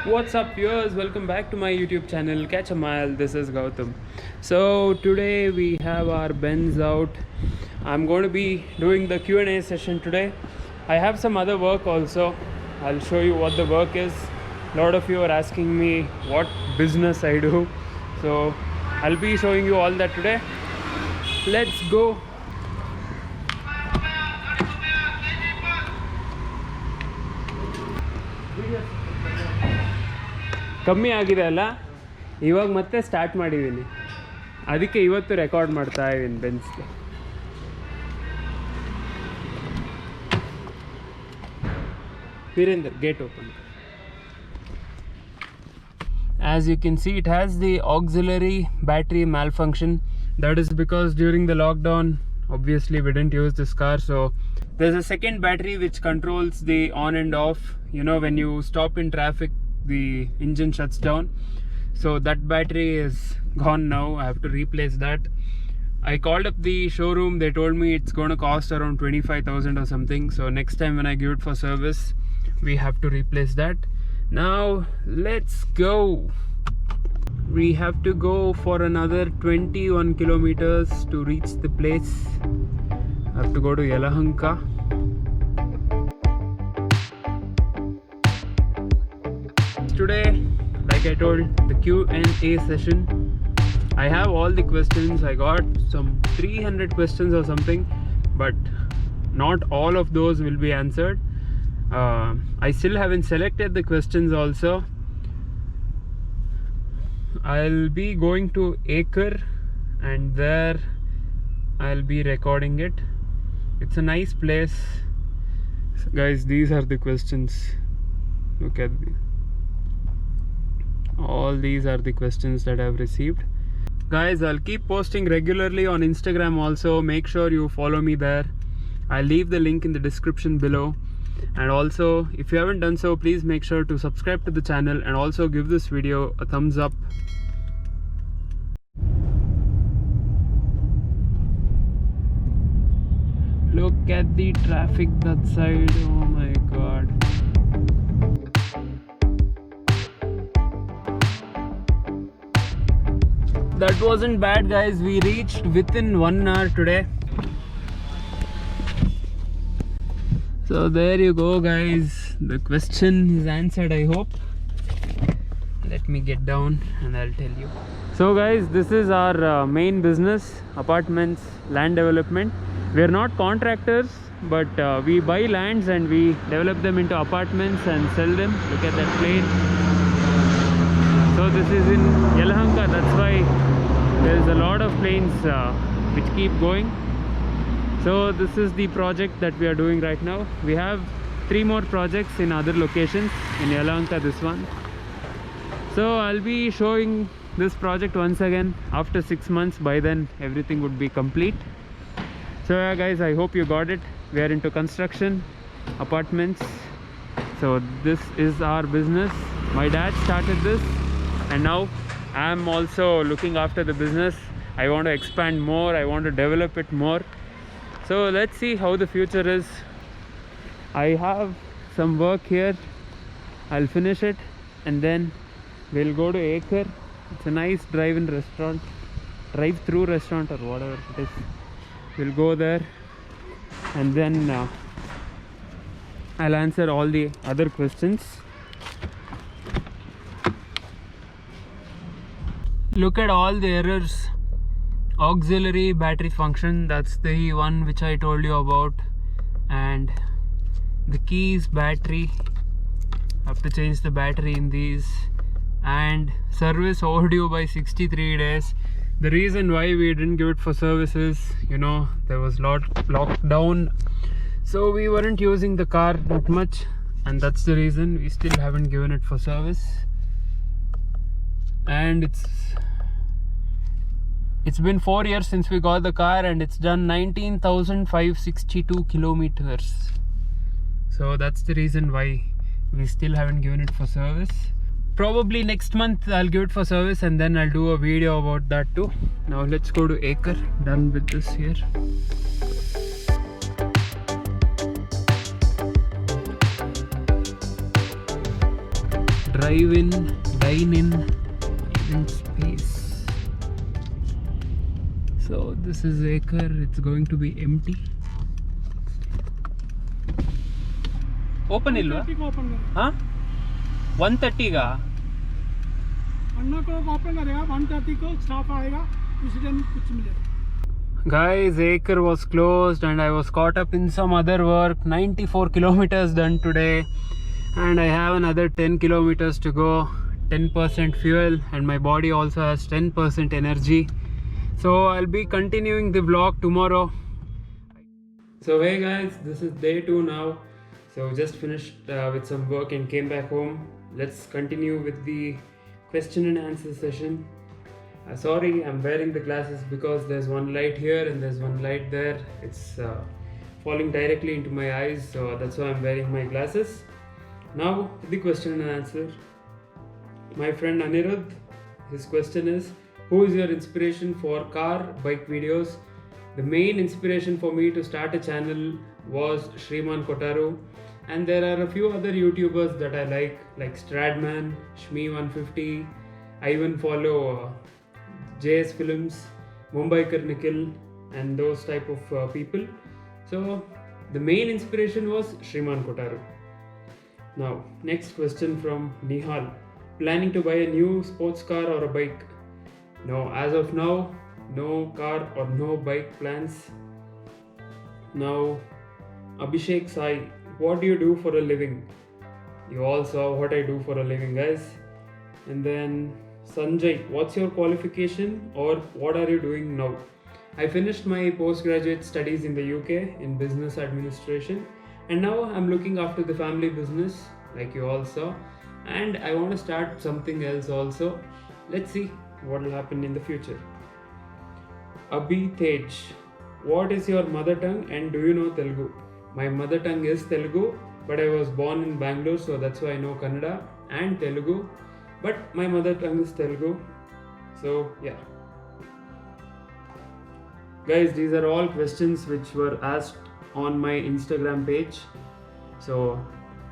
What's up viewers, welcome back to my YouTube channel Catch a Mile. This is Gautam. So today we have our Benz out. I'm going to be doing the Q&A session today. I have some other work also. I'll show you what the work is. A lot of you are asking me what business I do, so I'll be showing you all that today. Let's go. ಕಮ್ಮಿ ಆಗಿದೆ ಅಲ್ಲ, ಇವಾಗ ಮತ್ತೆ start ಮಾಡಿದ್ದೀನಿ, ಅದಕ್ಕೆ ಇವತ್ತು record ಮಾಡ್ತಾ ಇದ್ದೀನಿ ಬೆನ್ಸ್ಗೆ. Virender, gate open. As you can see, it has the auxiliary battery malfunction. That is because during the lockdown, obviously we didn't use this car, so there's a second battery which controls the on and off. You know, when you stop in traffic, the engine shuts down. So that battery is gone now. I have to replace that. I called up the showroom. They told me it's going to cost around 25,000 or something. So next time when I give it for service, we have to replace that. Now let's go. We have to go for another 21 kilometers to reach the place. I have to go to Yelahanka. Today, like I told, the Q&A session. I have all the questions. I got some 300 questions or something, but not all of those will be answered. I still haven't selected the questions also. I'll be going to Acre and there I'll be recording it. It's a nice place. So guys, these are the questions. Look at these. All these are the questions that I've received. Guys, I'll keep posting regularly on Instagram also. Make sure you follow me there. I'll leave the link in the description below. And also, if you haven't done so, please make sure to subscribe to the channel and also give this video a thumbs up. Look at the traffic that side. Oh my god. That wasn't bad, guys. We reached within 1 hour today. So there you go, guys. The question is answered, I hope. Let me get down and I'll tell you. So guys, this is our main business, apartments, land development. We are not contractors, but we buy lands and we develop them into apartments and sell them. Look at that plane. So this is in Yelahanka, that's why there is a lot of planes which keep going. So this is the project that we are doing right now. We have 3 more projects in other locations. In Yelahanka, this one. So I'll be showing this project once again after 6 months. By then everything would be complete. So yeah guys, I hope you got it. We are into construction, apartments. So this is our business. My dad started this and now I'm also looking after the business. I want to expand more, I want to develop it more. So let's see how the future is. I have some work here. I'll finish it and then we'll go to Acre. It's a nice drive-in restaurant, drive-through restaurant or whatever it is. We'll go there and then I'll answer all the other questions. Look at all the errors. Auxiliary battery function, that's the one which I told you about, and the keys battery, have to change the battery in these, and service overdue by 63 days. The reason why we didn't give it for service is, you know, there was lockdown, so we weren't using the car that much, and that's the reason we still haven't given it for service. And it's been 4 years since we got the car and it's done 19,562 kilometers. So that's the reason why we still haven't given it for service. Probably next month I'll give it for service and then I'll do a video about that too. Now let's go to Acre. Done with this here. drive-in, dine-in, event space. So this is acre. It's going to be empty. Open ilwa? Open हाँ 130 का अन्ना को open करेगा 130 को staff आएगा उसी time कुछ मिलेगा. Guys, acre was closed and I was caught up in some other work. 94 kilometers done today and I have another 10 kilometers to go. 10% fuel and my body also has 10% energy. So I'll be continuing the vlog tomorrow. So hey guys, this is day 2 now. So just finished with some work and came back home. Let's continue with the question and answer session. Sorry, I'm wearing the glasses because there's one light here and there's one light there. It's falling directly into my eyes, so that's why I'm wearing my glasses. Now, the question and answer. My friend Anirudh, his question is, who is your inspiration for car, bike videos? The main inspiration for me to start a channel was Shriman Kotaru, and there are a few other YouTubers that I like Stradman, Shmi150. I even follow JS Films, Mumbaikar Nikhil, and those type of people. So the main inspiration was Shriman Kotaru. Now, next question from Nihal. Planning to buy a new sports car or a bike? No, as of now, no car or no bike plans. Now, Abhishek Sai, what do you do for a living? You all saw what I do for a living, guys. And then Sanjay, what's your qualification or what are you doing now? I finished my postgraduate studies in the UK in business administration, and now I'm looking after the family business like you all saw, and I want to start something else also. Let's see what will happen in the future. Abhi Tej, what is your mother tongue and do you know Telugu? My mother tongue is Telugu, but I was born in Bangalore, so that's why I know Kannada and Telugu. But my mother tongue is Telugu. So yeah. Guys, these are all questions which were asked on my Instagram page. So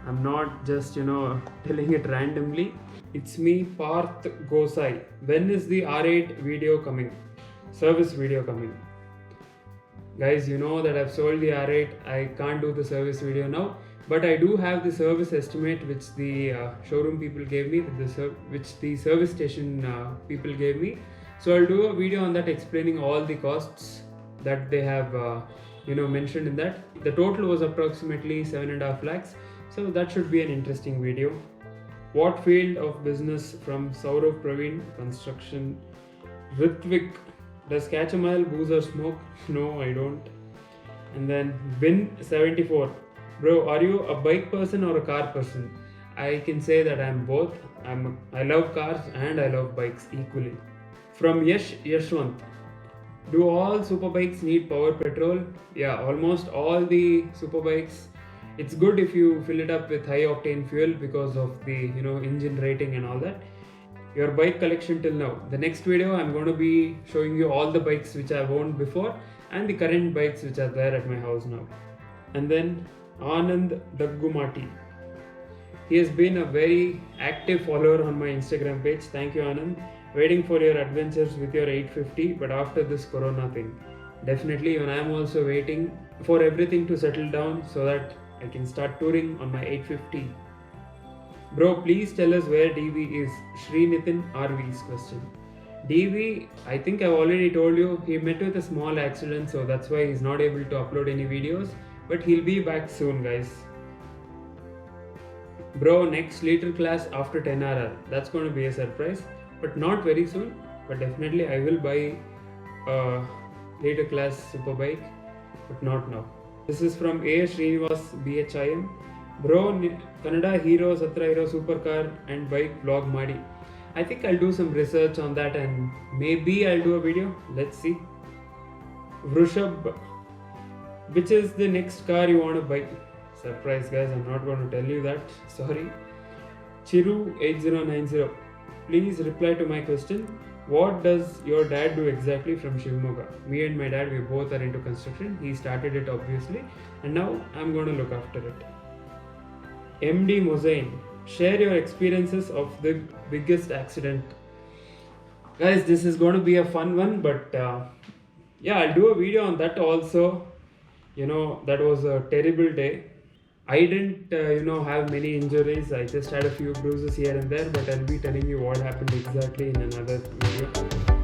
I'm not just, telling it randomly. It's me, Parth Gosai. When is the R8 video coming? Service video coming? Guys, you know that I've sold the R8. I can't do the service video now. But I do have the service estimate which the showroom people gave me, which the service station people gave me. So I'll do a video on that explaining all the costs that they have mentioned in that. The total was approximately 7.5 lakhs. So that should be an interesting video. What field of business from Saurav Praveen? Construction. Ritvik, does catch a mile, booze or smoke? No, I don't. And then Bin74. Bro, are you a bike person or a car person? I can say that I'm both. I love cars and I love bikes equally. From Yashwant. Do all superbikes need power petrol? Yeah, almost all the superbikes. It's good if you fill it up with high octane fuel because of the engine rating and all that. Your bike collection till now. The next video I'm going to be showing you all the bikes which I've owned before and the current bikes which are there at my house now. And then Anand Daggumati. He has been a very active follower on my Instagram page. Thank you, Anand. Waiting for your adventures with your 850, but after this corona thing. Definitely, and I'm also waiting for everything to settle down so that I can start touring on my 850. Bro, please tell us where DV is. Sri Nitin RV's question. DV, I think I've already told you, he met with a small accident, so that's why he's not able to upload any videos. But he'll be back soon, guys. Bro, next liter class after 10RR. That's going to be a surprise. But not very soon. But definitely I will buy a later class superbike. But not now. This is from A. Srinivas BHIM. Bro, Kannada Hero, Satra Hero Supercar and bike vlog Madi. I think I'll do some research on that and maybe I'll do a video. Let's see. Vrushab, which is the next car you want to buy? Surprise, guys, I'm not going to tell you that. Sorry. Chiru8090. Please reply to my question. What does your dad do exactly from Shivamogga? Me and my dad, we both are into construction. He started it obviously and now I'm going to look after it. MD Mozain. share your experiences of the biggest accident. Guys, this is going to be a fun one, but yeah, I'll do a video on that also. You know, that was a terrible day. I didn't, have many injuries. I just had a few bruises here and there, but I'll be telling you what happened exactly in another video.